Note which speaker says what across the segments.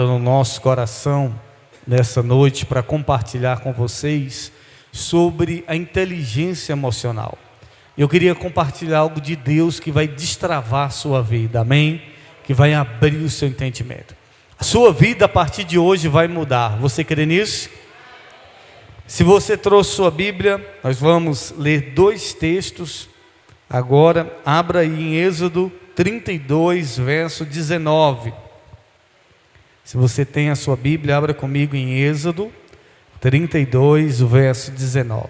Speaker 1: No nosso coração nessa noite para compartilhar com vocês sobre a inteligência emocional. Eu queria compartilhar algo de Deus que vai destravar a sua vida, amém? Que vai abrir o seu entendimento. A sua vida a partir de hoje vai mudar. Você crê nisso? Se você trouxe sua Bíblia, nós vamos ler dois textos. Agora, abra aí em Êxodo 32, verso 19. Se você tem a sua Bíblia, abra comigo em Êxodo 32, o verso 19.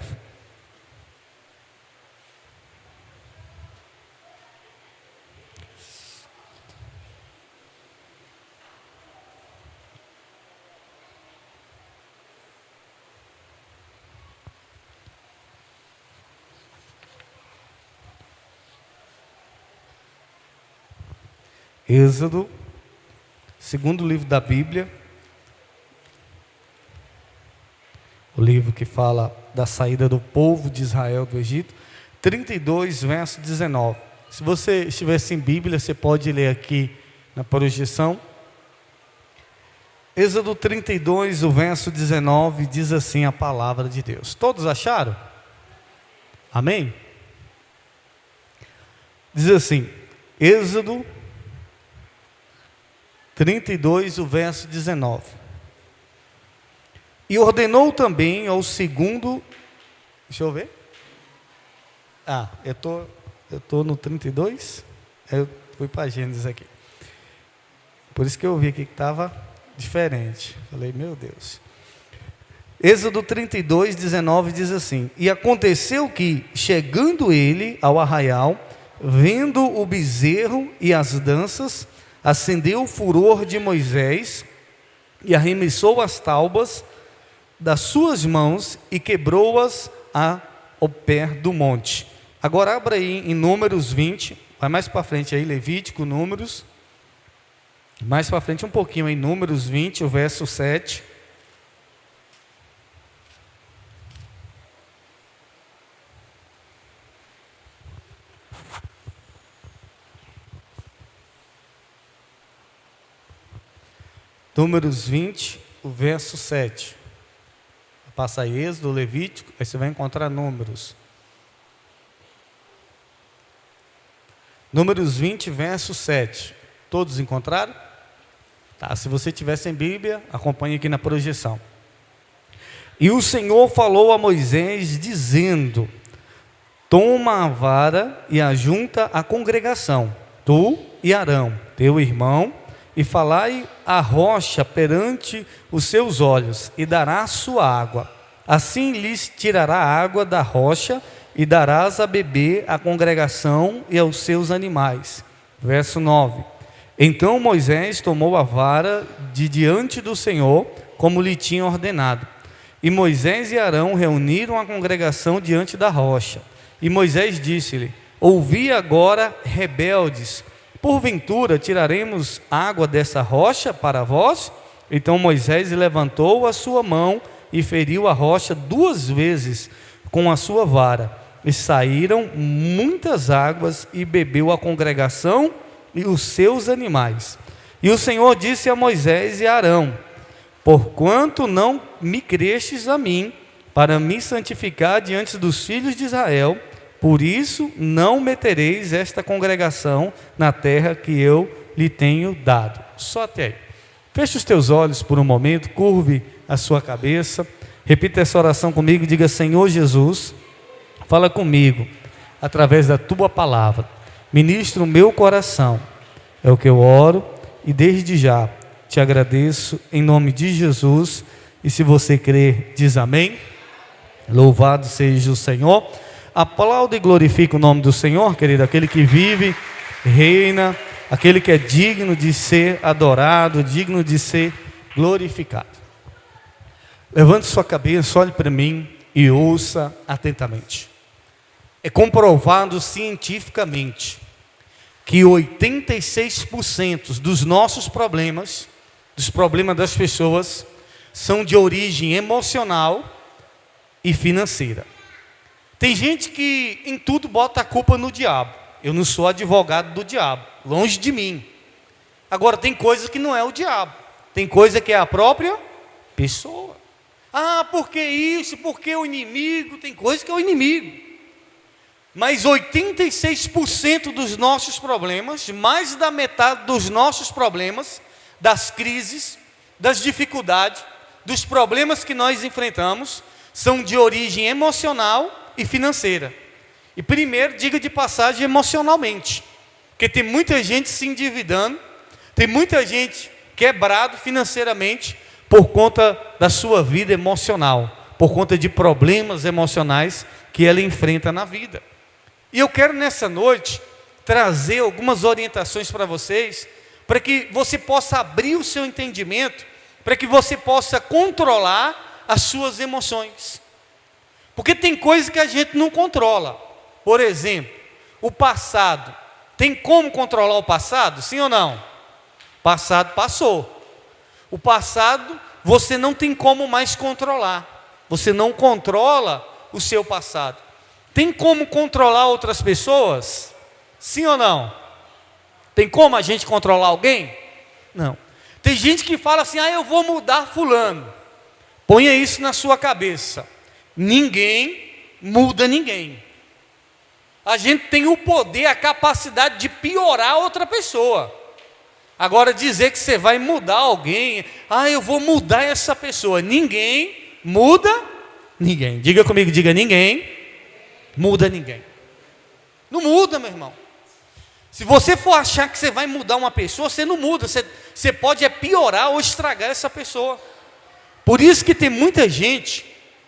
Speaker 1: Êxodo, segundo livro da Bíblia, o livro que fala da saída do povo de Israel do Egito, 32, verso 19. Se você estiver sem Bíblia, você pode ler aqui na projeção. Êxodo 32, o verso 19, diz assim a palavra de Deus. Todos acharam? Amém? Diz assim, Êxodo 32, o verso 19. E ordenou também ao segundo... Deixa eu ver. Eu tô no 32. Eu fui para Gênesis aqui. Por isso que eu vi aqui que estava diferente. Falei, meu Deus. Êxodo 32, 19 diz assim: E aconteceu que, chegando ele ao arraial, vendo o bezerro e as danças, acendeu o furor de Moisés e arremessou as taubas das suas mãos e quebrou-as ao pé do monte. Agora abra aí em Números 20, vai mais para frente aí, Levítico, Números, mais para frente um pouquinho em Números 20, o verso 7. Números 20, o verso 7. Passa aí Êxodo, Levítico, aí você vai encontrar Números. Números 20, verso 7. Todos encontraram? Tá, se você tiver sem Bíblia, acompanhe aqui na projeção. E o Senhor falou a Moisés, dizendo: Toma a vara e ajunta a congregação, tu e Arão, teu irmão, e falai a rocha perante os seus olhos, e dará sua água. Assim lhes tirará a água da rocha, e darás a beber à congregação e aos seus animais. Verso 9. Então Moisés tomou a vara de diante do Senhor, como lhe tinha ordenado. E Moisés e Arão reuniram a congregação diante da rocha. E Moisés disse-lhe: Ouvi agora, rebeldes, porventura tiraremos água dessa rocha para vós? Então Moisés levantou a sua mão e feriu a rocha 2 vezes com a sua vara. E saíram muitas águas e bebeu a congregação e os seus animais. E o Senhor disse a Moisés e a Arão: Porquanto não me crestes a mim, para me santificar diante dos filhos de Israel, por isso não metereis esta congregação na terra que eu lhe tenho dado. Só até aí. Feche os teus olhos por um momento, curve a sua cabeça, repita essa oração comigo e diga: Senhor Jesus, fala comigo através da tua palavra, ministra o meu coração, é o que eu oro e desde já te agradeço em nome de Jesus. E se você crer, diz amém. Louvado seja o Senhor. Aplauda e glorifica o nome do Senhor, querido, aquele que vive, reina, aquele que é digno de ser adorado, digno de ser glorificado. Levante sua cabeça, olhe para mim e ouça atentamente. É comprovado cientificamente que 86% dos nossos problemas, dos problemas das pessoas, são de origem emocional e financeira. Tem gente que em tudo bota a culpa no diabo. Eu não sou advogado do diabo, longe de mim. Agora tem coisas que não é o diabo. tem coisa que é a própria pessoa. Ah, por que isso? Por que o inimigo? Tem coisa que é o inimigo. Mas 86% dos nossos problemas, mais da metade dos nossos problemas, das crises, das dificuldades, dos problemas que nós enfrentamos, são de origem emocional e financeira. E primeiro, diga de passagem, emocionalmente. Porque tem muita gente se endividando, tem muita gente quebrado financeiramente por conta da sua vida emocional, por conta de problemas emocionais que ela enfrenta na vida. E eu quero nessa noite trazer algumas orientações para vocês, para que você possa abrir o seu entendimento, para que você possa controlar as suas emoções. Porque tem coisas que a gente não controla. Por exemplo, o passado. Tem como controlar o passado? Sim ou não? O passado passou. O passado você não tem como mais controlar. Você não controla o seu passado. Tem como controlar outras pessoas? Sim ou não? Tem como a gente controlar alguém? Não. Tem gente que fala assim, eu vou mudar fulano. Ponha isso na sua cabeça. Ninguém muda ninguém. A gente tem o poder, a capacidade de piorar outra pessoa. Agora dizer que você vai mudar alguém, eu vou mudar essa pessoa. Ninguém muda ninguém. Diga comigo, diga ninguém muda ninguém. Não muda, meu irmão. Se você for achar que você vai mudar uma pessoa, você não muda. Você pode piorar ou estragar essa pessoa. Por isso que tem muita gente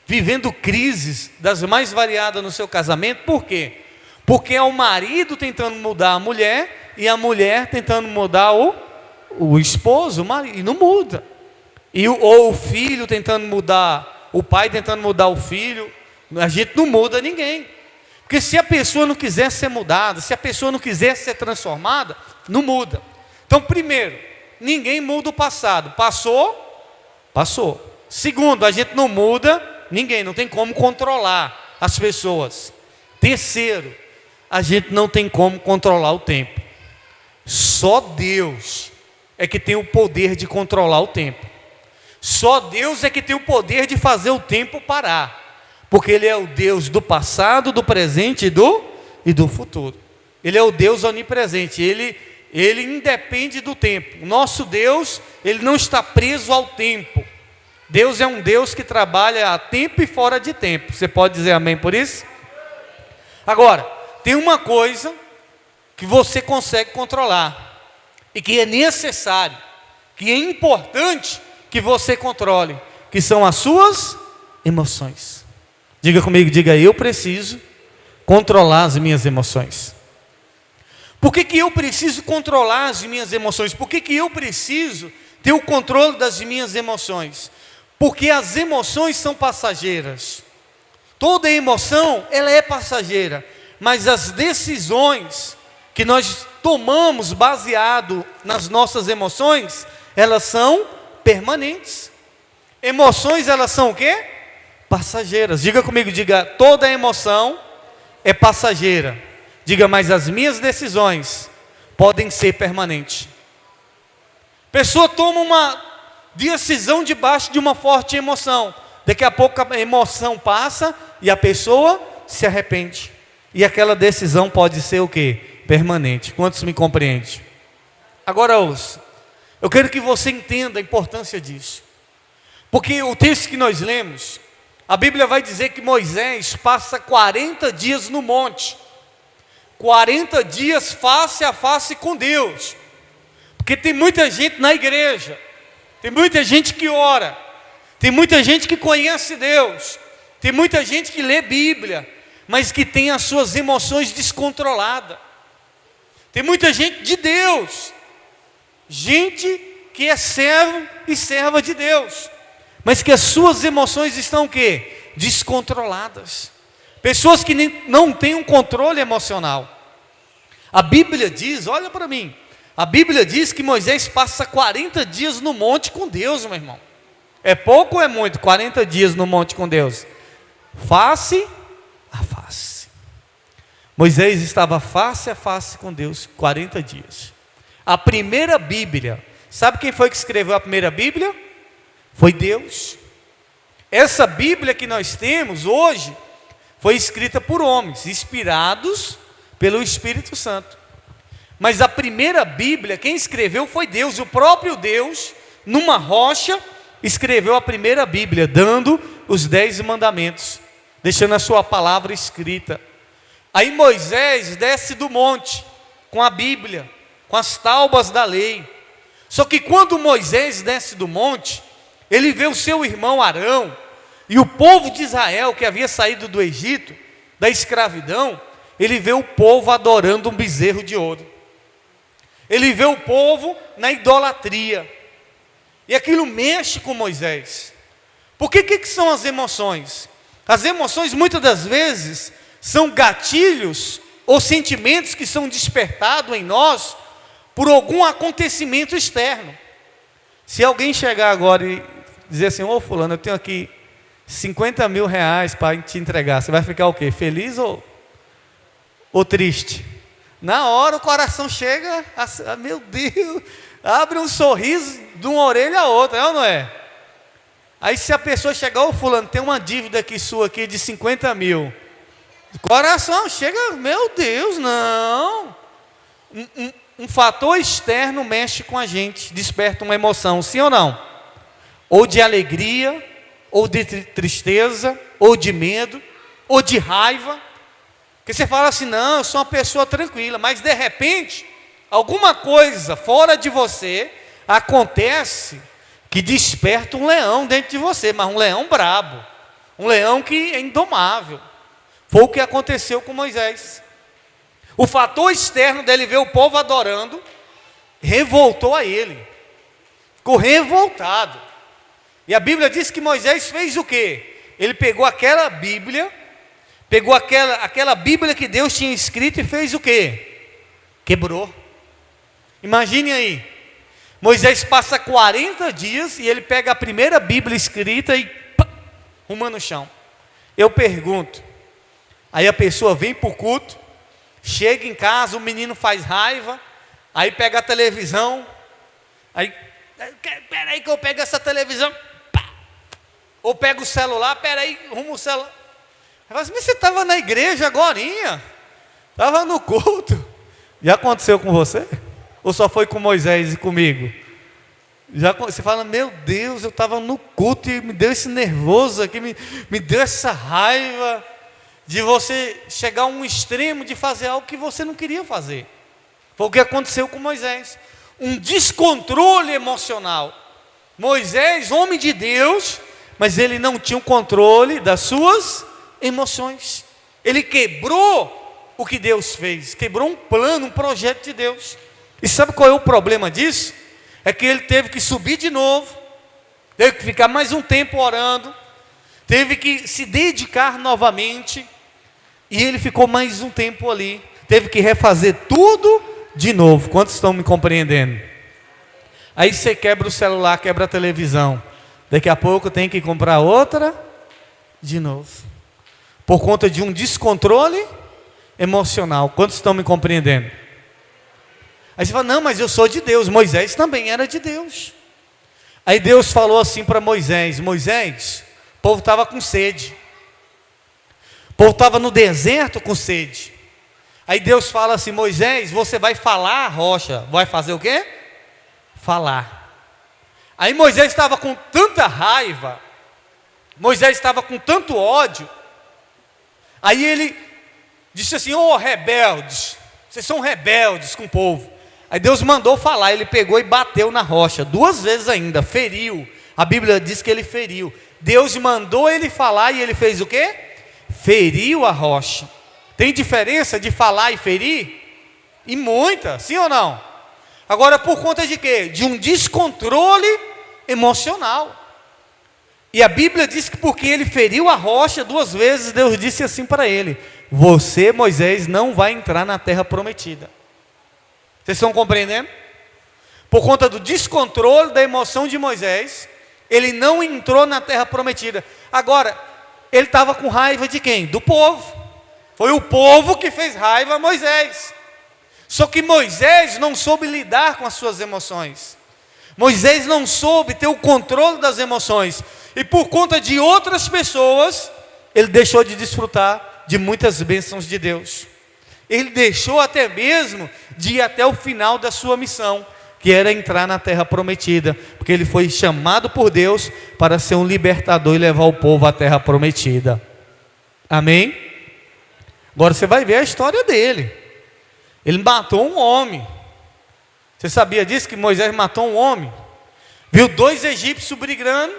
Speaker 1: vivendo crises das mais variadas no seu casamento. Por quê? Porque é o marido tentando mudar a mulher e a mulher tentando mudar o esposo, o marido, e não muda. Ou o filho tentando mudar, o pai tentando mudar o filho. A gente não muda ninguém. Porque se a pessoa não quiser ser mudada, se a pessoa não quiser ser transformada, não muda. Então, primeiro, ninguém muda o passado. Passou, passou. Segundo, a gente não muda ninguém, não tem como controlar as pessoas. Terceiro, a gente não tem como controlar o tempo. Só Deus é que tem o poder de controlar o tempo. Só Deus é que tem o poder de fazer o tempo parar. Porque Ele é o Deus do passado, do presente e do futuro. Ele é o Deus onipresente. Ele independe do tempo. O nosso Deus, Ele não está preso ao tempo. Deus é um Deus que trabalha a tempo e fora de tempo. Você pode dizer amém por isso? Agora, tem uma coisa que você consegue controlar e que é necessário, que é importante que você controle, que são as suas emoções. Diga comigo, diga, eu preciso controlar as minhas emoções. Por que eu preciso controlar as minhas emoções? Por que eu preciso ter o controle das minhas emoções? Porque as emoções são passageiras. Toda emoção, ela é passageira. Mas as decisões que nós tomamos baseado nas nossas emoções, elas são permanentes. Emoções, elas são o quê? Passageiras. Diga comigo, diga, toda emoção é passageira. Diga, mas as minhas decisões podem ser permanentes. Pessoa toma uma decisão debaixo de uma forte emoção. Daqui a pouco a emoção passa e a pessoa se arrepende. E aquela decisão pode ser o quê? Permanente. Quantos me compreendem? Agora ouça. Eu quero que você entenda a importância disso. Porque o texto que nós lemos, a Bíblia vai dizer que Moisés passa 40 dias no monte. 40 dias face a face com Deus. Porque tem muita gente na igreja. Tem muita gente que ora. Tem muita gente que conhece Deus. Tem muita gente que lê Bíblia, mas que tem as suas emoções descontroladas. Tem muita gente de Deus, gente que é servo e serva de Deus, mas que as suas emoções estão o quê? Descontroladas. Pessoas que não têm um controle emocional. A Bíblia diz, olha para mim, a Bíblia diz que Moisés passa 40 dias no monte com Deus, meu irmão. É pouco ou é muito? 40 dias no monte com Deus. Face a face. Moisés estava face a face com Deus 40 dias. A primeira Bíblia, Sabe quem foi que escreveu a primeira Bíblia? Foi Deus. Essa Bíblia que nós temos hoje foi escrita por homens, inspirados pelo Espírito Santo. Mas a primeira Bíblia, quem escreveu foi Deus. O próprio Deus, numa rocha, escreveu a primeira Bíblia, dando os 10 mandamentos, deixando a sua palavra escrita. Aí Moisés desce do monte com a Bíblia, com as tábuas da lei. Só que quando Moisés desce do monte, ele vê o seu irmão Arão e o povo de Israel que havia saído do Egito, da escravidão, ele vê o povo adorando um bezerro de ouro. Ele vê o povo na idolatria. E aquilo mexe com Moisés. Porque o que são as emoções? As emoções muitas das vezes são gatilhos ou sentimentos que são despertados em nós por algum acontecimento externo. Se alguém chegar agora e dizer assim: ô fulano, eu tenho aqui 50 mil reais para te entregar, você vai ficar o quê? Feliz ou triste? Na hora o coração chega, meu Deus, abre um sorriso de uma orelha a outra, é ou não é? Aí se a pessoa chegar: ô fulano, tem uma dívida aqui sua aqui de 50 mil. O coração chega: meu Deus, não. Um fator externo mexe com a gente, desperta uma emoção, sim ou não? Ou de alegria, ou de tristeza, ou de medo, ou de raiva. Porque você fala assim: não, eu sou uma pessoa tranquila, mas de repente, alguma coisa fora de você acontece que desperta um leão dentro de você, mas um leão brabo, um leão que é indomável. Foi o que aconteceu com Moisés. O fator externo dele ver o povo adorando revoltou a ele, ficou revoltado. E a Bíblia diz que Moisés fez o quê? Ele pegou aquela Bíblia, pegou aquela Bíblia que Deus tinha escrito e fez o quê? Quebrou. Imagine aí, Moisés passa 40 dias e ele pega a primeira Bíblia escrita e arruma no chão. Eu pergunto, aí a pessoa vem para o culto, chega em casa, o menino faz raiva, aí pega a televisão, aí, peraí que eu pego essa televisão, pá, ou pega o celular, peraí, arruma o celular. Mas você estava na igreja agorinha, estava no culto. Já aconteceu com você? Ou só foi com Moisés e comigo? Você fala: meu Deus, eu estava no culto e me deu esse nervoso aqui, me deu essa raiva de você chegar a um extremo de fazer algo que você não queria fazer. Foi o que aconteceu com Moisés. Um descontrole emocional. Moisés, homem de Deus, mas ele não tinha o controle das suas emoções. Ele quebrou o que Deus fez, quebrou um plano, um projeto de Deus. E sabe qual é o problema disso? É que ele teve que subir de novo, teve que ficar mais um tempo orando, teve que se dedicar novamente, e ele ficou mais um tempo ali, teve que refazer tudo de novo. Quantos estão me compreendendo? Aí você quebra o celular, quebra a televisão, daqui a pouco tem que comprar outra de novo, por conta de um descontrole emocional. Quantos estão me compreendendo? Aí você fala: não, mas eu sou de Deus. Moisés também era de Deus. Aí Deus falou assim para Moisés: Moisés, o povo estava com sede, o povo estava no deserto com sede. Aí Deus fala assim: Moisés, você vai falar a rocha. Vai fazer o quê? Falar. Aí Moisés estava com tanta raiva, Moisés estava com tanto ódio. Aí ele disse assim: ô rebeldes, vocês são rebeldes com o povo. Aí Deus mandou falar, ele pegou e bateu na rocha, 2 vezes ainda, feriu. A Bíblia diz que ele feriu. Deus mandou ele falar e ele fez o quê? Feriu a rocha. Tem diferença de falar e ferir? E muita, sim ou não? Agora, por conta de quê? De um descontrole emocional. E a Bíblia diz que porque ele feriu a rocha 2 vezes, Deus disse assim para ele: você, Moisés, não vai entrar na terra prometida. Vocês estão compreendendo? Por conta do descontrole da emoção de Moisés, ele não entrou na terra prometida. Agora, ele estava com raiva de quem? Do povo. Foi o povo que fez raiva a Moisés. Só que Moisés não soube lidar com as suas emoções. Moisés não soube ter o controle das emoções, e por conta de outras pessoas, ele deixou de desfrutar de muitas bênçãos de Deus. Ele deixou até mesmo de ir até o final da sua missão, que era entrar na terra prometida, porque ele foi chamado por Deus para ser um libertador e levar o povo à terra prometida. Amém? Agora você vai ver a história dele. Ele matou um homem. Você sabia disso, que Moisés matou um homem? Viu 2 egípcios brigando,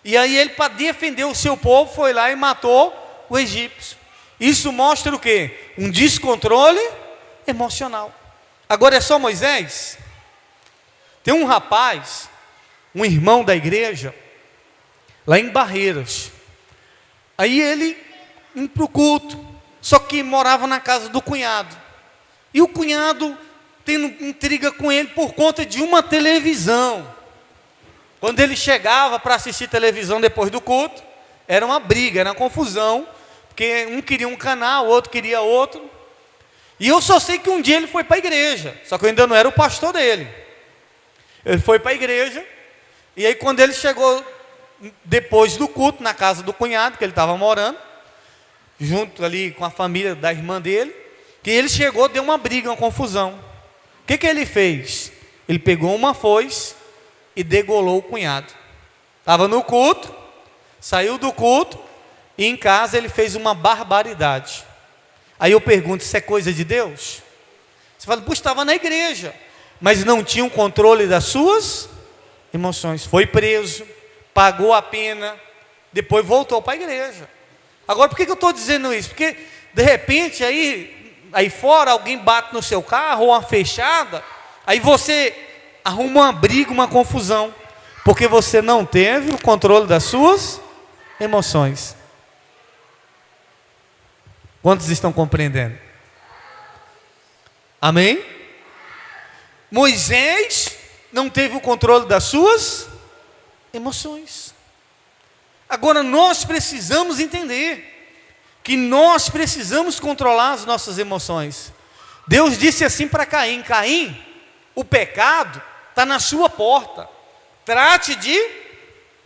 Speaker 1: e aí ele, para defender o seu povo, foi lá e matou o egípcio. Isso mostra o quê? Um descontrole emocional. Agora é só Moisés? Tem um rapaz, um irmão da igreja, lá em Barreiras. Aí ele ia para o culto, só que morava na casa do cunhado. E o cunhado tendo intriga com ele por conta de uma televisão. Quando ele chegava para assistir televisão depois do culto, era uma briga, era uma confusão, porque um queria um canal, o outro queria outro. E eu só sei que um dia ele foi para a igreja, só que eu ainda não era o pastor dele. Ele foi para a igreja, e aí quando ele chegou depois do culto, na casa do cunhado, que ele estava morando, junto ali com a família da irmã dele, que ele chegou, deu uma briga, uma confusão. O que ele fez? Ele pegou uma foice e degolou o cunhado. Estava no culto, saiu do culto, e em casa ele fez uma barbaridade. Aí eu pergunto, isso é coisa de Deus? Você fala, puxa, estava na igreja, mas não tinha um controle das suas emoções. Foi preso, pagou a pena, depois voltou para a igreja. Agora, por que eu estou dizendo isso? Porque, de repente, aí fora, alguém bate no seu carro, ou uma fechada, aí você arruma uma briga, uma confusão, porque você não teve o controle das suas emoções. Quantos estão compreendendo? Amém? Moisés não teve o controle das suas emoções. Agora nós precisamos entender que nós precisamos controlar as nossas emoções. Deus disse assim para Caim: Caim, o pecado está na sua porta, trate de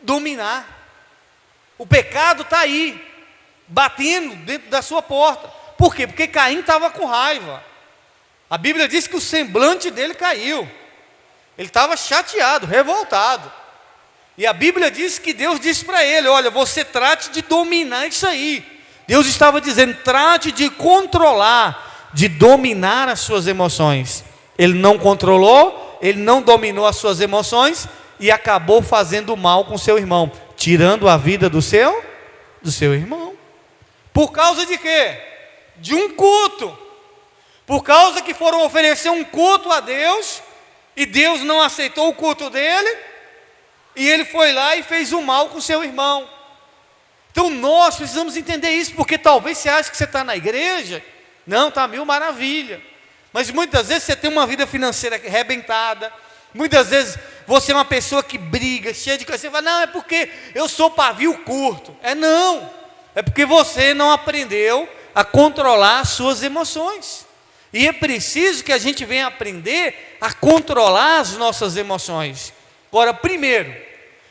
Speaker 1: dominar. O pecado está aí, batendo dentro da sua porta. Por quê? Porque Caim estava com raiva. A Bíblia diz que o semblante dele caiu. Ele estava chateado, revoltado. E a Bíblia diz que Deus disse para ele: olha, você trate de dominar isso aí. Deus estava dizendo, trate de controlar, de dominar as suas emoções. Ele não controlou, ele não dominou as suas emoções e acabou fazendo mal com seu irmão, tirando a vida do seu irmão. Por causa de quê? De um culto. Por causa que foram oferecer um culto a Deus, e Deus não aceitou o culto dele, e ele foi lá e fez o mal com seu irmão. Então nós precisamos entender isso, porque talvez você ache que você está na igreja, não, está mil maravilha, mas muitas vezes você tem uma vida financeira arrebentada, muitas vezes você é uma pessoa que briga, cheia de coisa, você fala, não, é porque eu sou pavio curto. Não, é porque você não aprendeu a controlar as suas emoções. E é preciso que a gente venha aprender a controlar as nossas emoções. Agora, primeiro,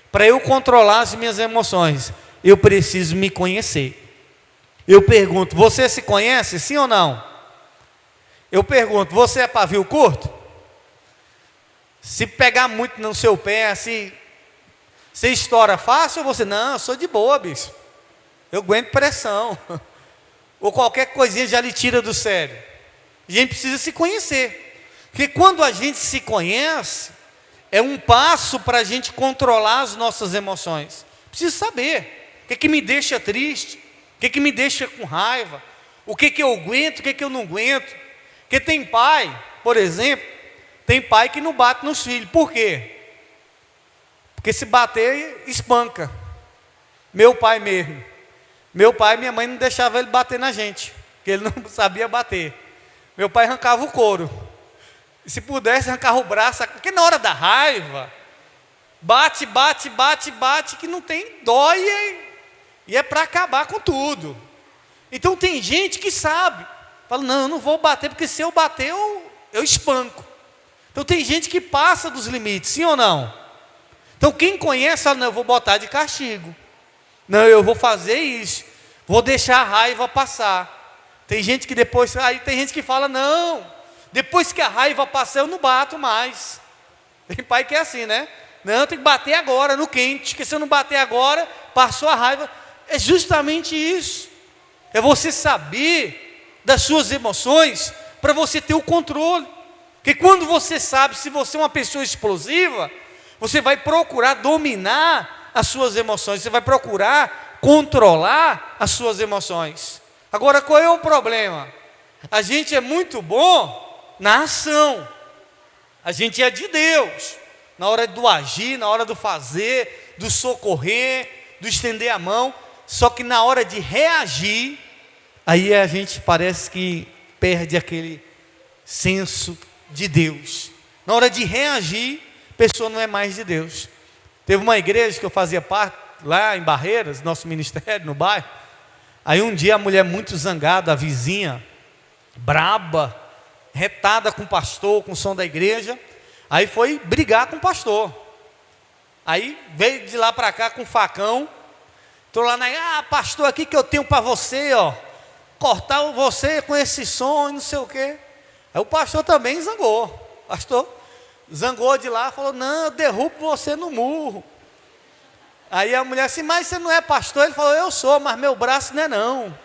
Speaker 1: para eu controlar as minhas emoções, eu preciso me conhecer. Eu pergunto, você se conhece, sim ou não? Eu pergunto, você é pavio curto? Se pegar muito no seu pé, assim, você estoura fácil ou você, não, eu sou de boa, bicho. Eu aguento pressão. Ou qualquer coisinha já lhe tira do sério. A gente precisa se conhecer. Porque quando a gente se conhece, é um passo para a gente controlar as nossas emoções. Preciso saber o que me deixa triste, o que me deixa com raiva, o que eu aguento, o que eu não aguento. Porque tem pai, por exemplo, tem pai que não bate nos filhos. Por quê? Porque se bater, espanca. Meu pai mesmo. Meu pai e minha mãe não deixavam ele bater na gente, porque ele não sabia bater. Meu pai arrancava o couro. E se pudesse, arrancava o braço, porque na hora da raiva, bate, que não tem dó e é para acabar com tudo. Então tem gente que sabe, fala, não, eu não vou bater, porque se eu bater, eu espanco. Então tem gente que passa dos limites, sim ou não? Então quem conhece fala, não, eu vou botar de castigo. Não, eu vou fazer isso. Vou deixar a raiva passar. Tem gente que depois, aí tem gente que fala, não, depois que a raiva passar eu não bato mais. Tem pai que é assim, né? Não, tem que bater agora, no quente, porque se eu não bater agora, passou a raiva. É justamente isso. É você saber das suas emoções, para você ter o controle. Porque quando você sabe, se você é uma pessoa explosiva, você vai procurar dominar as suas emoções, você vai procurar controlar as suas emoções. Agora, qual é o problema? A gente é muito bom na ação, a gente é de Deus, na hora do agir, na hora do fazer, do socorrer, do estender a mão, só que na hora de reagir, aí a gente parece que perde aquele senso de Deus. Na hora de reagir, a pessoa não é mais de Deus. Teve uma igreja que eu fazia parte, lá em Barreiras, nosso ministério, no bairro. Aí um dia a mulher muito zangada, a vizinha, braba, retada com o pastor, com o som da igreja, aí foi brigar com o pastor. Aí veio de lá para cá com o facão, estou lá pastor, aqui que eu tenho para você, ó, cortar você com esse som e não sei o quê. Aí o pastor também zangou. O pastor zangou de lá, falou, não, eu derrubo você no murro. Aí a mulher assim, mas você não é pastor? Ele falou, eu sou, mas meu braço não é não.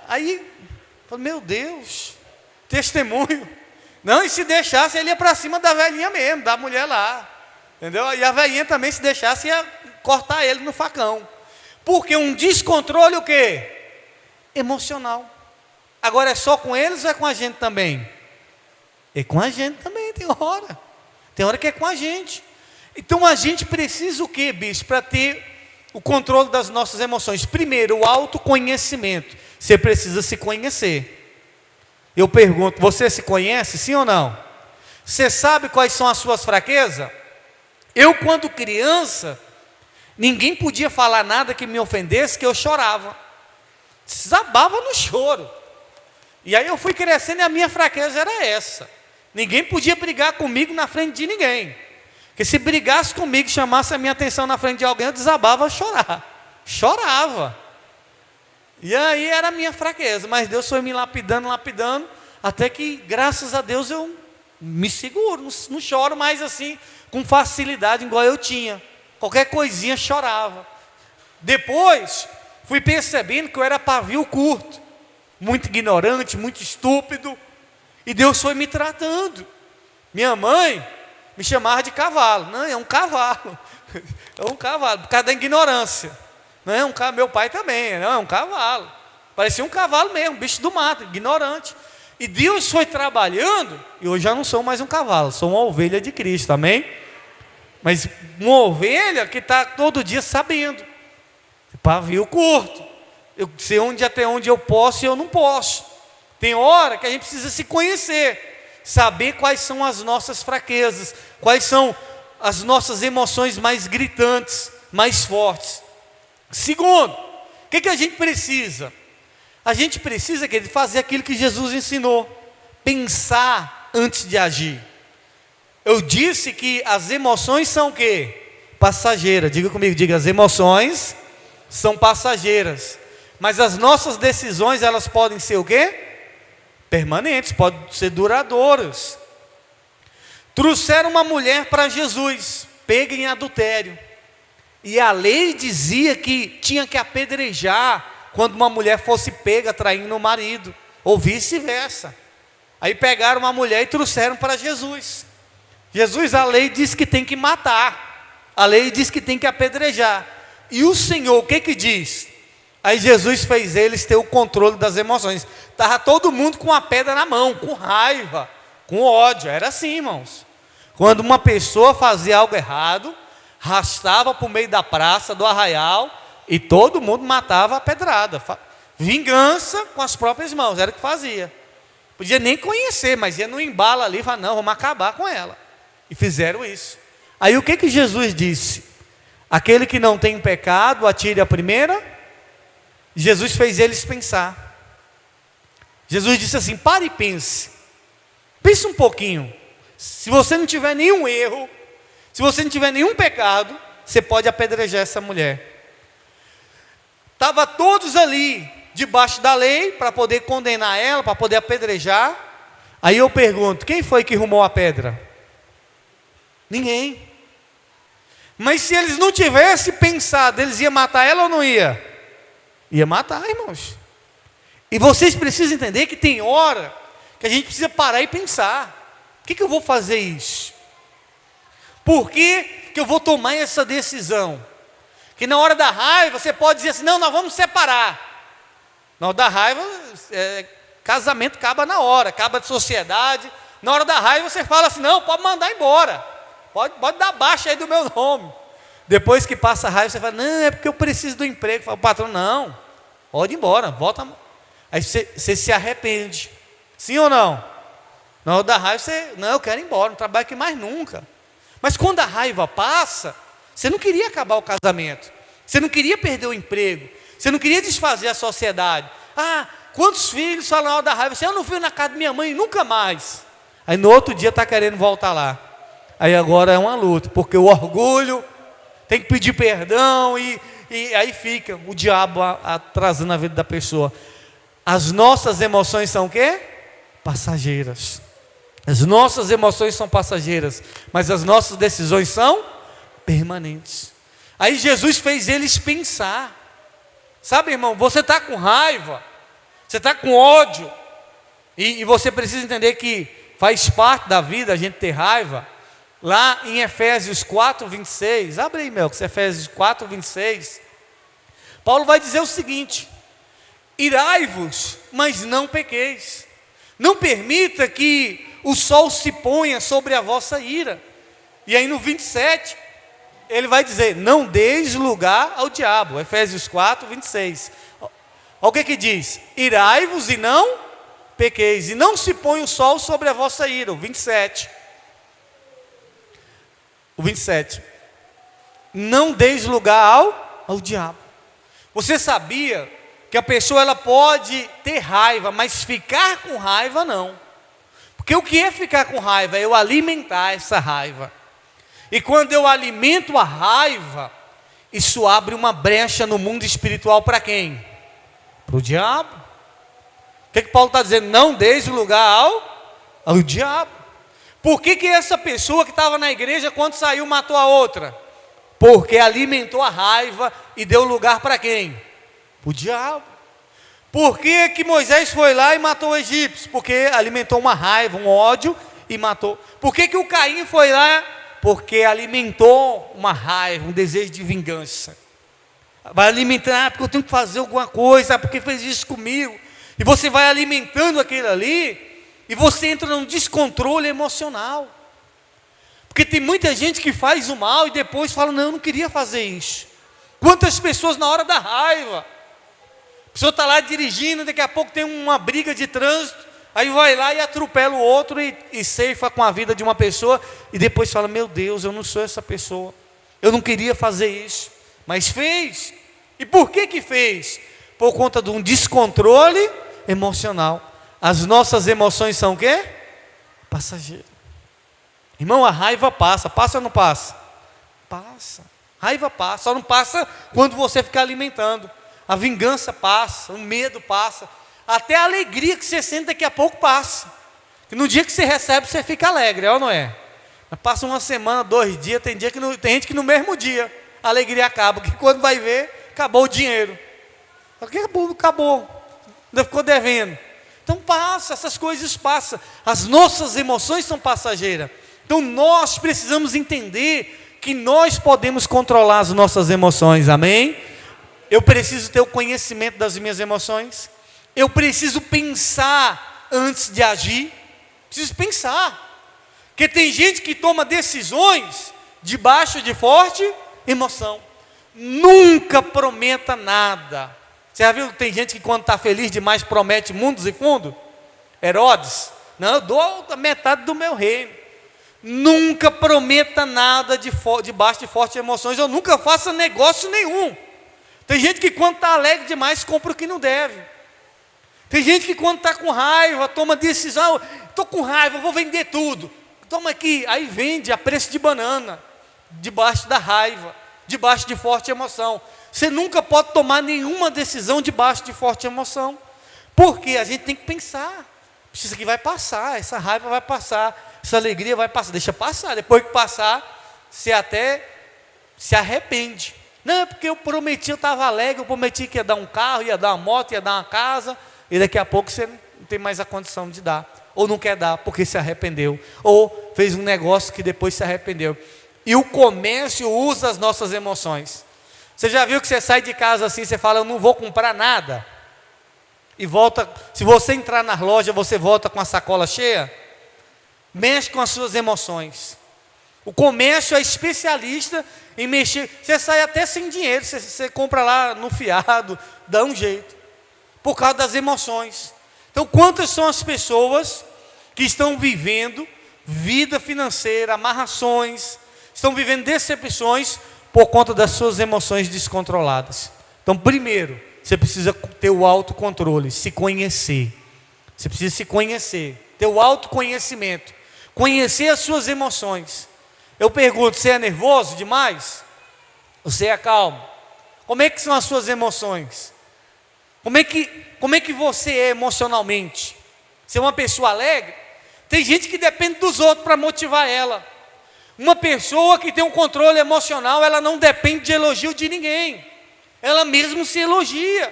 Speaker 1: Aí, eu falei, meu Deus, testemunho. Não, e se deixasse, ele ia para cima da velhinha mesmo, da mulher lá. Entendeu? E a velhinha também, se deixasse, ia cortar ele no facão. Porque um descontrole, o quê? Emocional. Agora é só com eles ou é com a gente também? É com a gente também, tem hora. Tem hora que é com a gente. Então a gente precisa o quê, bicho? Para ter o controle das nossas emoções. Primeiro, o autoconhecimento. Você precisa se conhecer. Eu pergunto, você se conhece, sim ou não? Você sabe quais são as suas fraquezas? Eu, quando criança, ninguém podia falar nada que me ofendesse, que eu chorava. Desabava no choro. E aí eu fui crescendo e a minha fraqueza era essa. Ninguém podia brigar comigo na frente de ninguém. Porque se brigasse comigo, chamasse a minha atenção na frente de alguém, eu desabava a chorar. Chorava. E aí era a minha fraqueza. Mas Deus foi me lapidando, lapidando, até que, graças a Deus, eu me seguro. Não choro mais assim, com facilidade, igual eu tinha. Qualquer coisinha chorava. Depois, fui percebendo que eu era pavio curto. Muito ignorante, muito estúpido. E Deus foi me tratando. Minha mãe me chamava de cavalo. Não, é um cavalo. É um cavalo, por causa da ignorância. Não é um cavalo, meu pai também, não, é um cavalo. Parecia um cavalo mesmo, bicho do mato, ignorante. E Deus foi trabalhando, e hoje já não sou mais um cavalo, sou uma ovelha de Cristo, amém? Mas uma ovelha que está todo dia sabendo. Pavio curto. Eu sei até onde eu posso e eu não posso. Tem hora que a gente precisa se conhecer, saber quais são as nossas fraquezas, quais são as nossas emoções mais gritantes, mais fortes. Segundo, o que a gente precisa? A gente precisa, querido, fazer aquilo que Jesus ensinou, pensar antes de agir. Eu disse que as emoções são o quê? Passageiras. Diga comigo, diga, as emoções são passageiras. Mas as nossas decisões, elas podem ser o quê? Permanentes, podem ser duradouras. Trouxeram uma mulher para Jesus, pega em adultério. E a lei dizia que tinha que apedrejar quando uma mulher fosse pega traindo o marido, ou vice-versa. Aí pegaram uma mulher e trouxeram para Jesus. Jesus, a lei diz que tem que matar. A lei diz que tem que apedrejar. E o Senhor, o que diz? Aí Jesus fez eles ter o controle das emoções. Estava todo mundo com a pedra na mão, com raiva, com ódio. Era assim, irmãos. Quando uma pessoa fazia algo errado, arrastava para o meio da praça, do arraial, e todo mundo matava a pedrada. Vingança com as próprias mãos, era o que fazia. Podia nem conhecer, mas ia no embalo ali e falava, não, vamos acabar com ela. E fizeram isso. Aí o que Jesus disse? Aquele que não tem pecado, atire a primeira. Jesus fez eles pensar. Jesus disse assim, pare e pense. Pense um pouquinho. Se você não tiver nenhum erro, se você não tiver nenhum pecado, você pode apedrejar essa mulher. Estava todos ali, debaixo da lei, para poder condenar ela, para poder apedrejar. Aí eu pergunto, quem foi que arrumou a pedra? Ninguém. Mas se eles não tivessem pensado, eles iam matar ela ou não ia? Ia matar, irmãos. E vocês precisam entender que tem hora que a gente precisa parar e pensar. Por que eu vou fazer isso? Por que eu vou tomar essa decisão? Que na hora da raiva você pode dizer assim, não, nós vamos separar. Na hora da raiva, casamento acaba na hora, acaba de sociedade. Na hora da raiva você fala assim, não, pode mandar embora. Pode dar baixa aí do meu nome. Depois que passa a raiva, você fala, não, é porque eu preciso do emprego. Fala, o patrão, não, pode ir embora, volta. Aí você se arrepende. Sim ou não? Na hora da raiva, você, não, eu quero ir embora, não trabalho aqui mais nunca. Mas quando a raiva passa, você não queria acabar o casamento. Você não queria perder o emprego. Você não queria desfazer a sociedade. Ah, quantos filhos falam na hora da raiva, eu não fui na casa da minha mãe nunca mais. Aí no outro dia está querendo voltar lá. Aí agora é uma luta, porque o orgulho tem que pedir perdão e aí fica o diabo atrasando a vida da pessoa. As nossas emoções são o quê? Passageiras. As nossas emoções são passageiras, mas as nossas decisões são permanentes. Aí Jesus fez eles pensar. Sabe, irmão, você está com raiva, você está com ódio, e você precisa entender que faz parte da vida a gente ter raiva. Lá em Efésios 4, 26, abre aí, Melcos, Efésios 4, 26, Paulo vai dizer o seguinte: irai-vos, mas não pequeis, não permita que o sol se ponha sobre a vossa ira. E aí no 27, ele vai dizer, não deis lugar ao diabo, Efésios 4, 26, olha o que diz, irai-vos e não pequeis, e não se põe o sol sobre a vossa ira, o 27, não deis lugar ao diabo. Você sabia que a pessoa ela pode ter raiva, mas ficar com raiva não. Porque o que é ficar com raiva? É eu alimentar essa raiva. E quando eu alimento a raiva, isso abre uma brecha no mundo espiritual para quem? Para o diabo. O que Paulo está dizendo? Não deis lugar ao diabo. Por que essa pessoa que estava na igreja, quando saiu, matou a outra? Porque alimentou a raiva e deu lugar para quem? Para o diabo. Por que Moisés foi lá e matou o egípcio? Porque alimentou uma raiva, um ódio e matou. Por que o Caim foi lá? Porque alimentou uma raiva, um desejo de vingança. Vai alimentar, porque eu tenho que fazer alguma coisa, porque fez isso comigo. E você vai alimentando aquilo ali, e você entra num descontrole emocional. Porque tem muita gente que faz o mal e depois fala, não, eu não queria fazer isso. Quantas pessoas na hora da raiva, a pessoa está lá dirigindo, daqui a pouco tem uma briga de trânsito, aí vai lá e atropela o outro e ceifa com a vida de uma pessoa, e depois fala, meu Deus, eu não sou essa pessoa, eu não queria fazer isso, mas fez. E por que fez? Por conta de um descontrole emocional. As nossas emoções são o quê? Passageiras. Irmão, a raiva passa ou não passa? Passa. Raiva passa, só não passa quando você ficar alimentando. A vingança passa, o medo passa, até a alegria que você sente daqui a pouco passa. Que no dia que você recebe, você fica alegre, é ou não é? Passa uma semana, 2 dias, tem gente que no mesmo dia a alegria acaba, que quando vai ver, acabou o dinheiro. Acabou, ainda ficou devendo. Então passa, essas coisas passam. As nossas emoções são passageiras. Então nós precisamos entender que nós podemos controlar as nossas emoções, amém? Eu preciso ter o conhecimento das minhas emoções. Eu preciso pensar antes de agir. Preciso pensar. Porque tem gente que toma decisões debaixo de forte emoção. Nunca prometa nada. Você já viu que tem gente que quando está feliz demais promete mundos e fundos? Herodes, não, eu dou a metade do meu reino. Nunca prometa nada debaixo de fortes emoções, ou nunca faça negócio nenhum. Tem gente que quando está alegre demais compra o que não deve. Tem gente que quando está com raiva toma decisão, estou com raiva, vou vender tudo. toma aqui, aí vende a preço de banana, debaixo da raiva, debaixo de forte emoção. Você nunca pode tomar nenhuma decisão debaixo de forte emoção, porque a gente tem que pensar, isso aqui vai passar, essa raiva vai passar, essa alegria vai passar, deixa passar, depois que passar, você até se arrepende. Não, é porque eu prometi, eu estava alegre, eu prometi que ia dar um carro, ia dar uma moto, ia dar uma casa, e daqui a pouco você não tem mais a condição de dar, ou não quer dar porque se arrependeu, ou fez um negócio que depois se arrependeu. E o comércio usa as nossas emoções. Você já viu que você sai de casa assim, você fala, eu não vou comprar nada, e volta, se você entrar na loja, você volta com a sacola cheia? Mexe com as suas emoções. O comércio é especialista em mexer, você sai até sem dinheiro, você compra lá no fiado, dá um jeito, por causa das emoções. Então, quantas são as pessoas que estão vivendo vida financeira, amarrações, estão vivendo decepções por conta das suas emoções descontroladas? Então, primeiro, você precisa ter o autocontrole, se conhecer. Você precisa se conhecer, ter o autoconhecimento, conhecer as suas emoções. Eu pergunto, você é nervoso demais? Você é calmo? Como é que são as suas emoções? Como é que você é emocionalmente? Você é uma pessoa alegre? Tem gente que depende dos outros para motivar ela. Uma pessoa que tem um controle emocional, ela não depende de elogio de ninguém. Ela mesmo se elogia.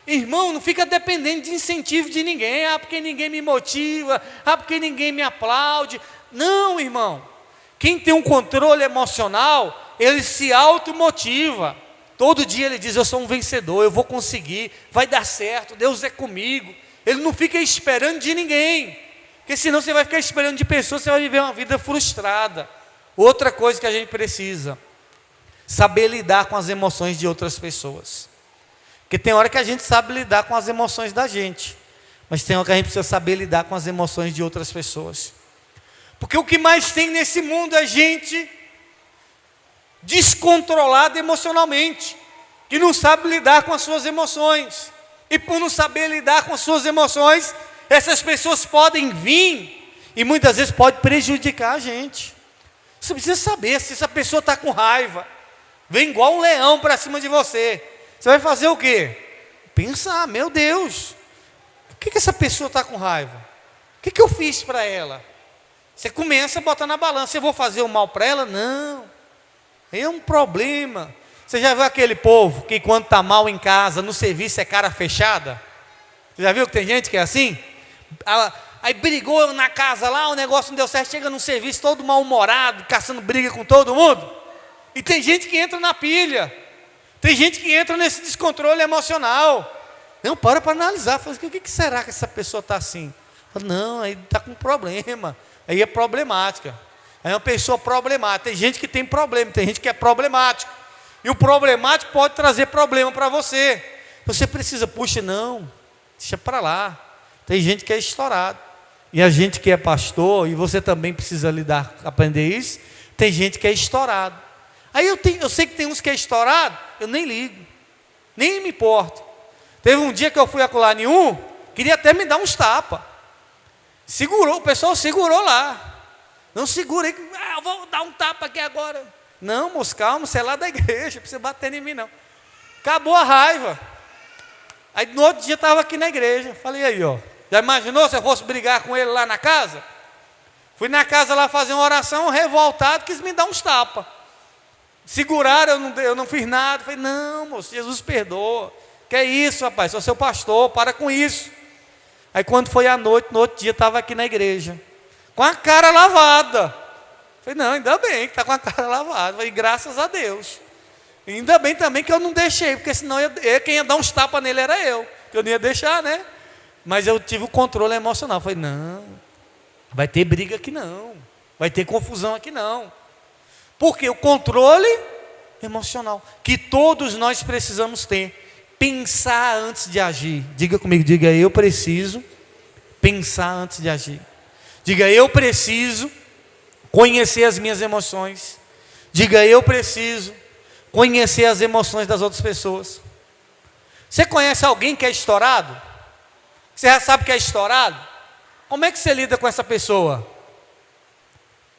Speaker 1: Irmão, não fica dependendo de incentivo de ninguém. Ah, porque ninguém me motiva. Ah, porque ninguém me aplaude. Não, irmão. Quem tem um controle emocional, ele se automotiva. Todo dia ele diz, eu sou um vencedor, eu vou conseguir, vai dar certo, Deus é comigo. Ele não fica esperando de ninguém, porque senão você vai ficar esperando de pessoas, você vai viver uma vida frustrada. Outra coisa que a gente precisa, saber lidar com as emoções de outras pessoas. Porque tem hora que a gente sabe lidar com as emoções da gente, mas tem hora que a gente precisa saber lidar com as emoções de outras pessoas. Porque o que mais tem nesse mundo é gente descontrolada emocionalmente, que não sabe lidar com as suas emoções, e por não saber lidar com as suas emoções, essas pessoas podem vir, e muitas vezes pode prejudicar a gente. Você precisa saber, se essa pessoa está com raiva, vem igual um leão para cima de você, você vai fazer o quê? Pensar, meu Deus, por que essa pessoa está com raiva? O que eu fiz para ela? Você começa a botar na balança, eu vou fazer o mal para ela? Não, é um problema. Você já viu aquele povo que quando está mal em casa, no serviço é cara fechada? Você já viu que tem gente que é assim? Aí brigou na casa lá, o negócio não deu certo, chega no serviço todo mal-humorado, caçando briga com todo mundo. E tem gente que entra na pilha, tem gente que entra nesse descontrole emocional. Não, para analisar, fala, o que será que essa pessoa está assim? Fala, não, aí está com problema. Aí é problemática. Aí é uma pessoa problemática. Tem gente que tem problema, tem gente que é problemático. E o problemático pode trazer problema para você. Você precisa, puxa, não, deixa para lá. Tem gente que é estourado. E a gente que é pastor, e você também precisa lidar, aprender isso, tem gente que é estourado. Aí eu sei que tem uns que é estourado, eu nem ligo, nem me importo. Teve um dia que eu fui acolá nenhum, queria até me dar uns tapas. Segurou, o pessoal segurou lá. Não segura aí, eu vou dar um tapa aqui agora. Não, moço, calma, você é lá da igreja, não precisa bater em mim não. Acabou a raiva. Aí no outro dia eu estava aqui na igreja. Falei, aí ó, já imaginou se eu fosse brigar com ele lá na casa? Fui na casa lá fazer uma oração, revoltado, quis me dar uns tapas. Seguraram, eu não fiz nada. Falei, não, moço, Jesus perdoa. Que é isso, rapaz, sou seu pastor, para com isso. Aí quando foi à noite, no outro dia, estava aqui na igreja, com a cara lavada. Falei, não, ainda bem que está com a cara lavada. Falei, graças a Deus. E ainda bem também que eu não deixei, porque senão quem ia dar uns tapas nele era eu, que eu não ia deixar, né? Mas eu tive o controle emocional. Falei, não, vai ter briga aqui não, vai ter confusão aqui não. Porque o controle emocional, que todos nós precisamos ter. Pensar antes de agir. Diga comigo, diga, eu preciso pensar antes de agir. Diga, eu preciso conhecer as minhas emoções. Diga, eu preciso conhecer as emoções das outras pessoas. Você conhece alguém que é estourado? Você já sabe que é estourado? Como é que você lida com essa pessoa?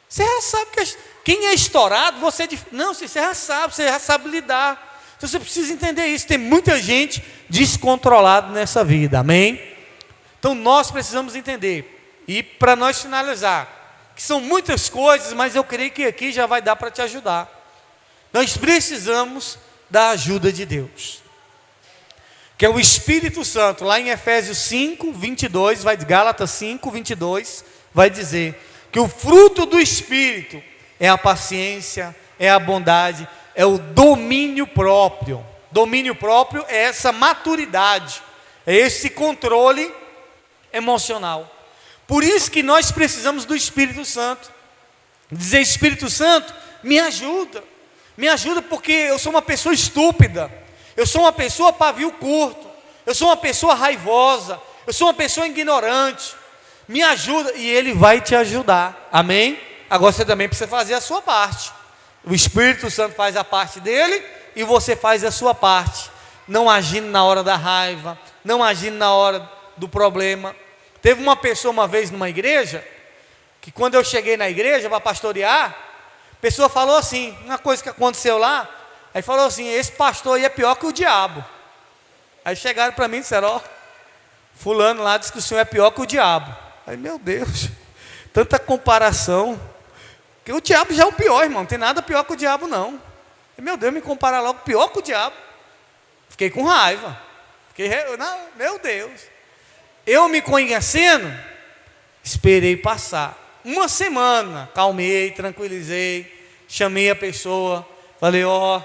Speaker 1: Você já sabe quem é estourado, não, você já sabe lidar. Então você precisa entender isso. Tem muita gente descontrolada nessa vida, amém? Então nós precisamos entender. E para nós finalizar, que são muitas coisas, mas eu creio que aqui já vai dar para te ajudar. Nós precisamos da ajuda de Deus, que é o Espírito Santo. Lá em Efésios 5, 22, Gálatas 5, 22, vai dizer que o fruto do Espírito é a paciência, é a bondade, é o domínio próprio. Domínio próprio é essa maturidade, é esse controle emocional. Por isso que nós precisamos do Espírito Santo. Dizer: Espírito Santo, me ajuda porque eu sou uma pessoa estúpida, eu sou uma pessoa pavio curto, eu sou uma pessoa raivosa, eu sou uma pessoa ignorante, me ajuda. E Ele vai te ajudar, amém? Agora você também precisa fazer a sua parte. O Espírito Santo faz a parte dele e você faz a sua parte, não agindo na hora da raiva, não agindo na hora do problema. Teve uma pessoa uma vez numa igreja, que quando eu cheguei na igreja para pastorear, a pessoa falou assim, uma coisa que aconteceu lá, aí falou assim: esse pastor aí é pior que o diabo. Aí chegaram para mim e disseram: ó, fulano lá disse que o senhor é pior que o diabo. Aí, meu Deus, tanta comparação, que o diabo já é o pior, irmão, não tem nada pior que o diabo não. E, meu Deus, me comparar logo pior que o diabo. Fiquei com raiva, não, meu Deus. Eu me conhecendo, esperei passar uma semana, calmei, tranquilizei, chamei a pessoa, falei: ó,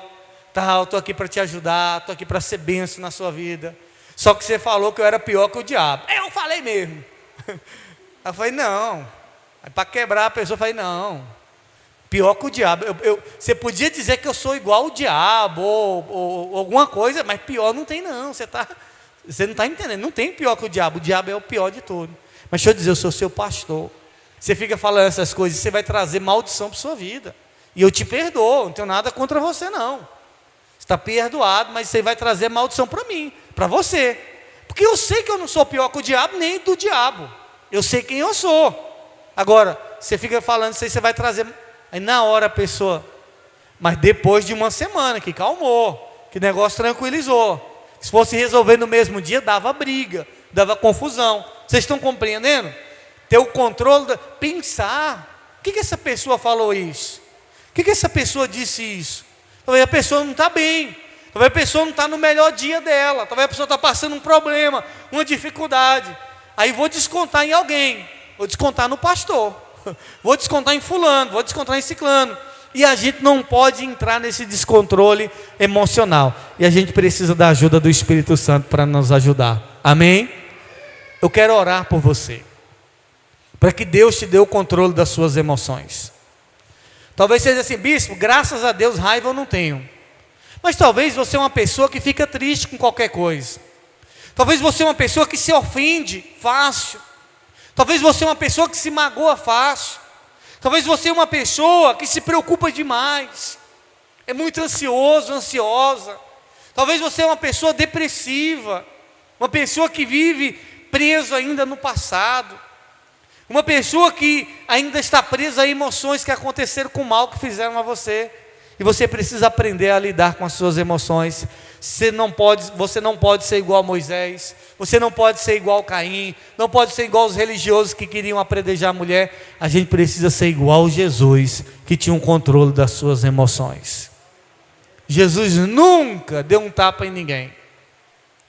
Speaker 1: tal, estou aqui para te ajudar, estou aqui para ser bênção na sua vida. Só que você falou que eu era pior que o diabo. Eu falei mesmo. Aí eu falei: não. Aí para quebrar a pessoa, eu falei: não, pior que o diabo. Você podia dizer que eu sou igual ao diabo, ou alguma coisa, mas pior não tem não. Você não está entendendo, não tem pior que o diabo é o pior de tudo. Mas deixa eu dizer, eu sou seu pastor. Você fica falando essas coisas, você vai trazer maldição para a sua vida. E eu te perdoo, não tenho nada contra você não. Você está perdoado, mas você vai trazer maldição para mim, para você. Porque eu sei que eu não sou pior que o diabo, nem do diabo. Eu sei quem eu sou. Agora, você fica falando isso aí, você vai trazer. Aí na hora a pessoa, mas depois de uma semana que calmou, que o negócio tranquilizou. Se fosse resolver no mesmo dia, dava briga, dava confusão. Vocês estão compreendendo? Ter o controle, pensar, por que essa pessoa falou isso? Por que essa pessoa disse isso? Talvez a pessoa não está bem, talvez a pessoa não está no melhor dia dela, talvez a pessoa está passando um problema, uma dificuldade. Aí vou descontar em alguém, vou descontar no pastor, vou descontar em fulano, vou descontar em ciclano. E a gente não pode entrar nesse descontrole emocional. E a gente precisa da ajuda do Espírito Santo para nos ajudar. Amém? Eu quero orar por você, para que Deus te dê o controle das suas emoções. Talvez seja assim: bispo, graças a Deus raiva eu não tenho. Mas talvez você é uma pessoa que fica triste com qualquer coisa. Talvez você é uma pessoa que se ofende fácil. Talvez você é uma pessoa que se magoa fácil. Talvez você é uma pessoa que se preocupa demais, é muito ansioso, ansiosa. Talvez você é uma pessoa depressiva, uma pessoa que vive preso ainda no passado, uma pessoa que ainda está presa a emoções que aconteceram com o mal que fizeram a você. E você precisa aprender a lidar com as suas emoções. Você não pode ser igual a Moisés, você não pode ser igual a Caim, não pode ser igual aos religiosos que queriam apredejar a mulher. A gente precisa ser igual a Jesus, que tinha um controle das suas emoções. Jesus nunca deu um tapa em ninguém,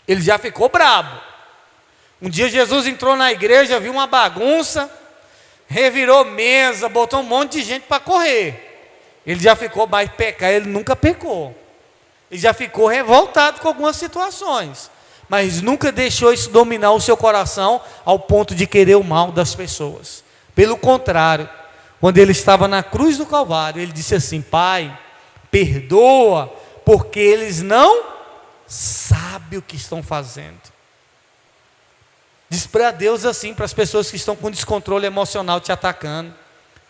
Speaker 1: ele já ficou brabo. Um dia Jesus entrou na igreja, viu uma bagunça, revirou mesa, botou um monte de gente para correr. Ele já ficou, mas pecar ele nunca pecou. Ele já ficou revoltado com algumas situações, mas nunca deixou isso dominar o seu coração ao ponto de querer o mal das pessoas. Pelo contrário, quando ele estava na cruz do Calvário, ele disse assim: Pai, perdoa, porque eles não sabem o que estão fazendo. Diz para Deus assim, para as pessoas que estão com descontrole emocional te atacando: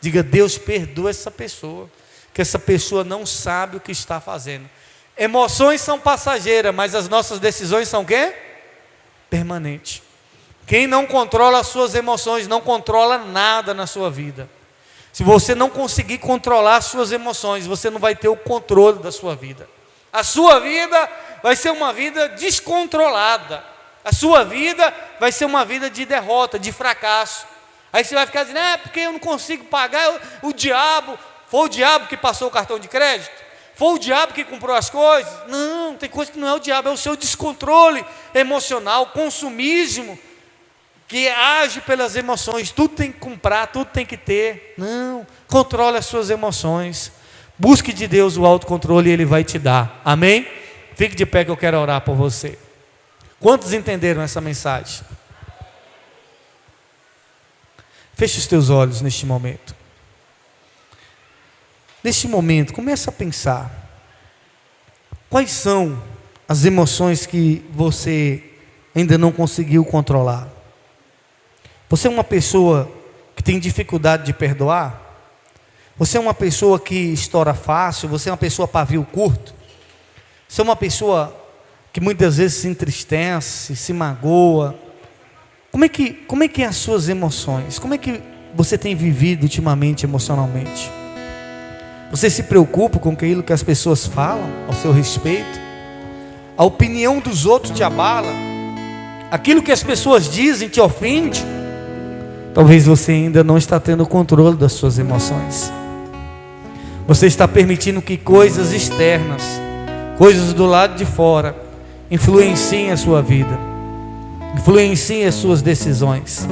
Speaker 1: diga: Deus, perdoa essa pessoa, que essa pessoa não sabe o que está fazendo. Emoções são passageiras, mas as nossas decisões são o quê? Permanentes. Quem não controla as suas emoções não controla nada na sua vida. Se você não conseguir controlar as suas emoções, você não vai ter o controle da sua vida. A sua vida vai ser uma vida descontrolada. A sua vida vai ser uma vida de derrota, de fracasso. Aí você vai ficar dizendo, porque eu não consigo pagar, o diabo, foi o diabo que passou o cartão de crédito? Foi o diabo que comprou as coisas? Não, tem coisa que não é o diabo, é o seu descontrole emocional, consumismo, que age pelas emoções. Tudo tem que comprar, tudo tem que ter. Não, controle as suas emoções. Busque de Deus o autocontrole e Ele vai te dar. Amém? Fique de pé que eu quero orar por você. Quantos entenderam essa mensagem? Feche os teus olhos neste momento. Neste momento, comece a pensar. Quais são as emoções que você ainda não conseguiu controlar? Você é uma pessoa que tem dificuldade de perdoar? Você é uma pessoa que estoura fácil? Você é uma pessoa pavio curto? Você é uma pessoa que muitas vezes se entristece, se magoa? Como é que é as suas emoções? Como é que você tem vivido ultimamente emocionalmente? Você se preocupa com aquilo que as pessoas falam ao seu respeito? A opinião dos outros te abala? Aquilo que as pessoas dizem te ofende? Talvez você ainda não está tendo controle das suas emoções. Você está permitindo que coisas externas, coisas do lado de fora, influenciem a sua vida, influenciem as suas decisões,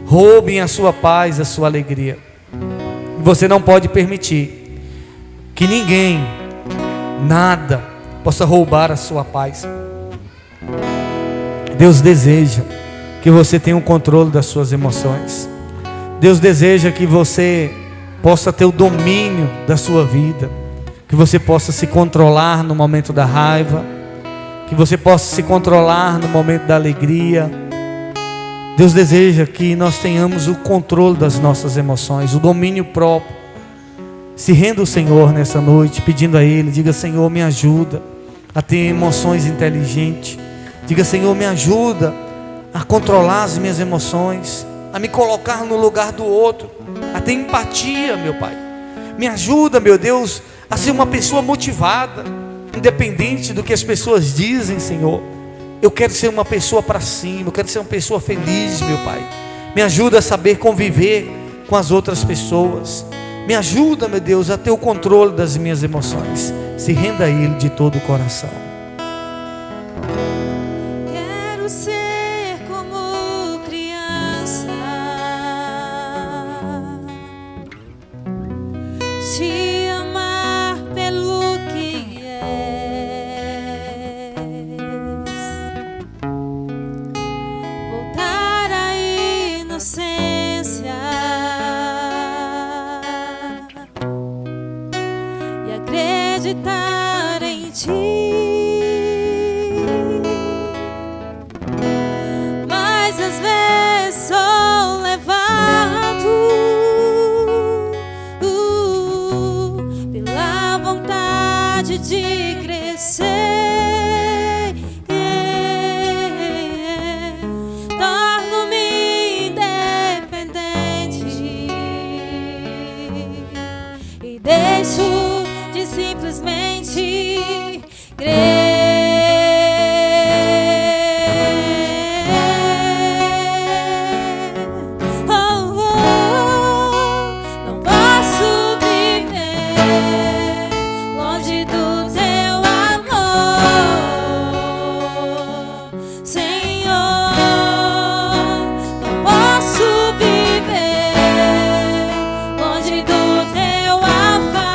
Speaker 1: roubem a sua paz, a sua alegria. Você não pode permitir que ninguém, nada, possa roubar a sua paz. Deus deseja que você tenha o controle das suas emoções. Deus deseja que você possa ter o domínio da sua vida, que você possa se controlar no momento da raiva, que você possa se controlar no momento da alegria. Deus deseja que nós tenhamos o controle das nossas emoções, o domínio próprio. Se renda ao Senhor nessa noite, pedindo a Ele, diga: Senhor, me ajuda a ter emoções inteligentes. Diga: Senhor, me ajuda a controlar as minhas emoções, a me colocar no lugar do outro, a ter empatia, meu Pai. Me ajuda, meu Deus, a ser uma pessoa motivada, independente do que as pessoas dizem, Senhor. Eu quero ser uma pessoa para cima, eu quero ser uma pessoa feliz, meu Pai. Me ajuda a saber conviver com as outras pessoas. Me ajuda, meu Deus, a ter o controle das minhas emoções. Se renda a Ele de todo o coração.
Speaker 2: Quero ser como criança, te amar pelo que és, voltar à inocência e acreditar em ti. Mas às vezes sou levado pela vontade de crescer. Torno-me independente e deixo de simplesmente crer. Não posso viver longe do teu amor, Senhor. Não posso viver longe do teu afago,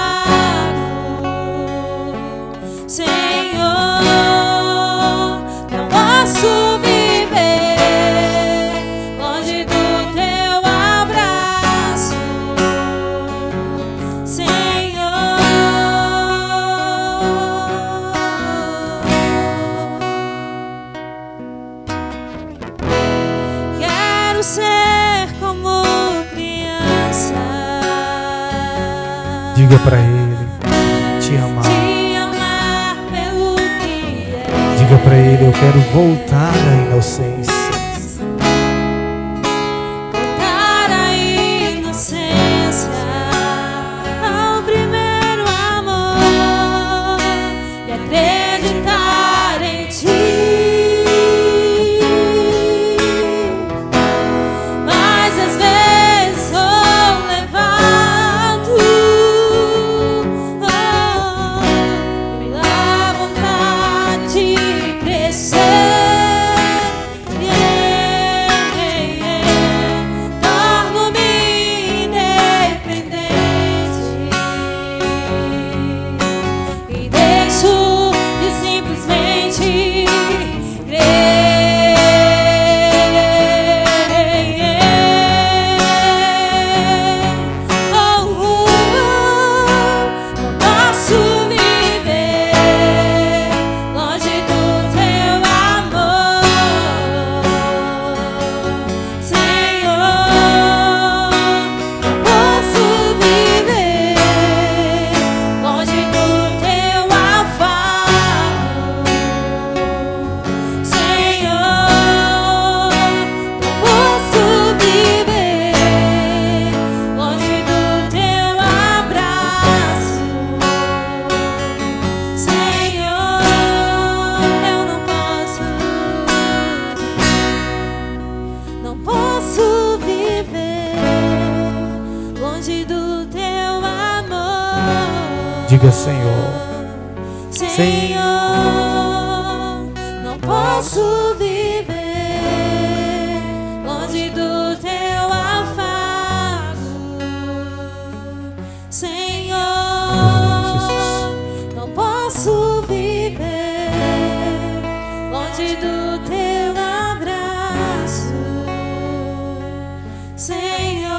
Speaker 2: Senhor. Não posso viver longe do teu abraço, Senhor. Quero ser como criança,
Speaker 1: Diga para Ele, te amar.
Speaker 2: te amar pelo que é,
Speaker 1: Diga para Ele: eu quero voltar à inocência.
Speaker 2: voltar à inocência
Speaker 1: Senhor.
Speaker 2: Senhor, não posso viver longe do teu afago. Senhor, não posso viver longe do teu abraço. Senhor,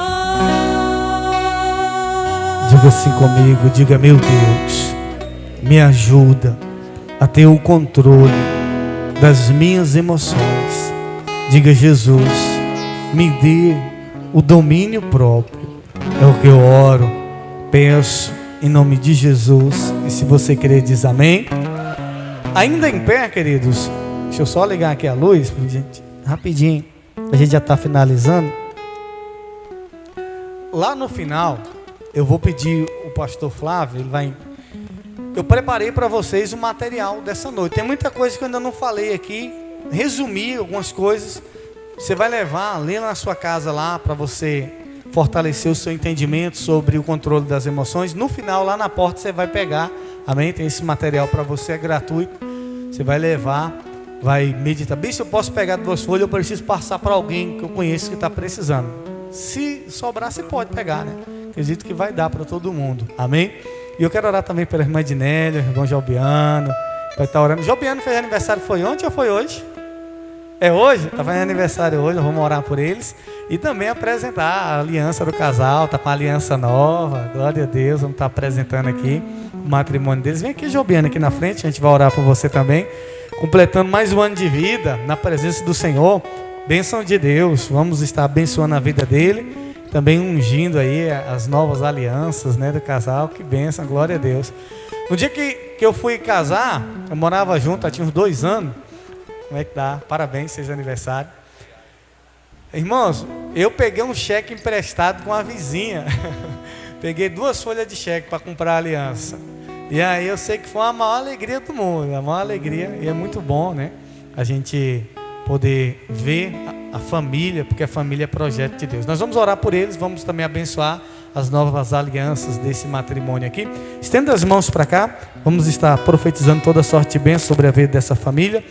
Speaker 1: Diga assim comigo, diga: meu Deus, me ajuda a ter o controle das minhas emoções. Diga: Jesus, me dê o domínio próprio. É o que eu oro, peço em nome de Jesus. E se você crer, diz amém. Ainda em pé, queridos, deixa eu só ligar aqui a luz, gente, rapidinho, a gente já está finalizando. Lá no final, eu vou pedir o pastor Flávio, ele vai... Eu preparei para vocês o material dessa noite. Tem muita coisa que eu ainda não falei aqui. Resumi algumas coisas. Você vai levar, lê na sua casa lá, para você fortalecer o seu entendimento sobre o controle das emoções. No final, lá na porta, você vai pegar. Amém? Tem esse material para você, é gratuito. Você vai levar, vai meditar. Bicho, eu posso pegar 2 folhas, eu preciso passar para alguém que eu conheço que está precisando. Se sobrar, você pode pegar, né? Acredito que vai dar para todo mundo. Amém? E eu quero orar também pela irmã Ednélia, irmão Jobiano. Vai estar orando. Jobiano fez aniversário, foi ontem ou foi hoje? É hoje? Está fazendo aniversário hoje, vamos orar por eles. E também apresentar a aliança do casal, está com a aliança nova. Glória a Deus, vamos estar apresentando aqui o matrimônio deles. Vem aqui, Jobiano, aqui na frente, a gente vai orar por você também. Completando mais um ano de vida na presença do Senhor. Bênção de Deus, vamos estar abençoando a vida dele. Também ungindo aí as novas alianças, né, do casal. Que bênção, glória a Deus. No dia que eu fui casar, eu morava junto, tinha uns 2 anos. Como é que tá? Parabéns, seja aniversário. Irmãos, eu peguei um cheque emprestado com a vizinha. Peguei 2 folhas de cheque para comprar a aliança. E aí eu sei que foi a maior alegria do mundo, a maior alegria. E é muito bom, né, a gente poder ver a família, porque a família é projeto de Deus. Nós vamos orar por eles, vamos também abençoar as novas alianças desse matrimônio aqui. Estenda as mãos para cá, vamos estar profetizando toda sorte de bênção sobre a vida dessa família,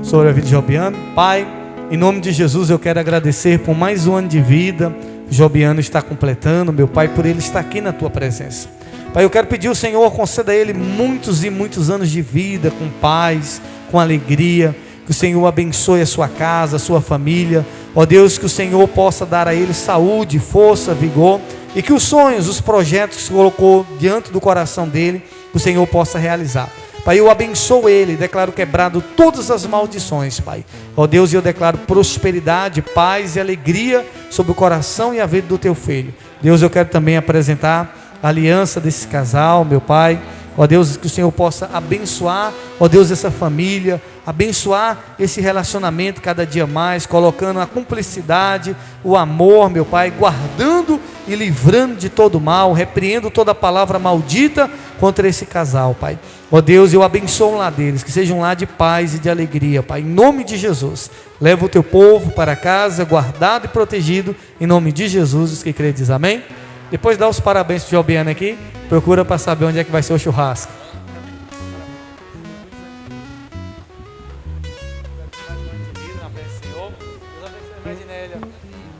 Speaker 1: sobre a vida de Jobiano. Pai, em nome de Jesus, eu quero agradecer por mais um ano de vida. Jobiano está completando, meu Pai, por ele estar aqui na tua presença. Pai, eu quero pedir ao Senhor, conceda a ele muitos e muitos anos de vida, com paz, com alegria. Que o Senhor abençoe a sua casa, a sua família. Ó Deus, que o Senhor possa dar a ele saúde, força, vigor. E que os sonhos, os projetos que o Senhor colocou diante do coração dele, que o Senhor possa realizar. Pai, eu abençoo ele, declaro quebrado todas as maldições, Pai. Ó Deus, eu declaro prosperidade, paz e alegria sobre o coração e a vida do teu filho. Deus, eu quero também apresentar a aliança desse casal, meu Pai. Ó Deus, que o Senhor possa abençoar, ó Deus, essa família, abençoar esse relacionamento cada dia mais, colocando a cumplicidade, o amor, meu Pai, guardando e livrando de todo mal, repreendo toda palavra maldita contra esse casal, Pai. Ó Deus, eu abençoo o lar deles, que seja um lar de paz e de alegria, Pai, em nome de Jesus. Leva o teu povo para casa, guardado e protegido, em nome de Jesus, os que creem, diz amém. Depois dá os parabéns para o Jobiano aqui. Procura para saber onde é que vai ser o churrasco.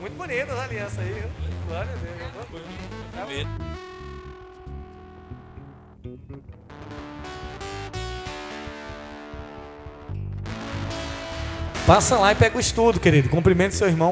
Speaker 1: Muito bonita as alianças aí. Glória a Deus. Passa lá e pega o estudo, querido. Cumprimente seu irmão.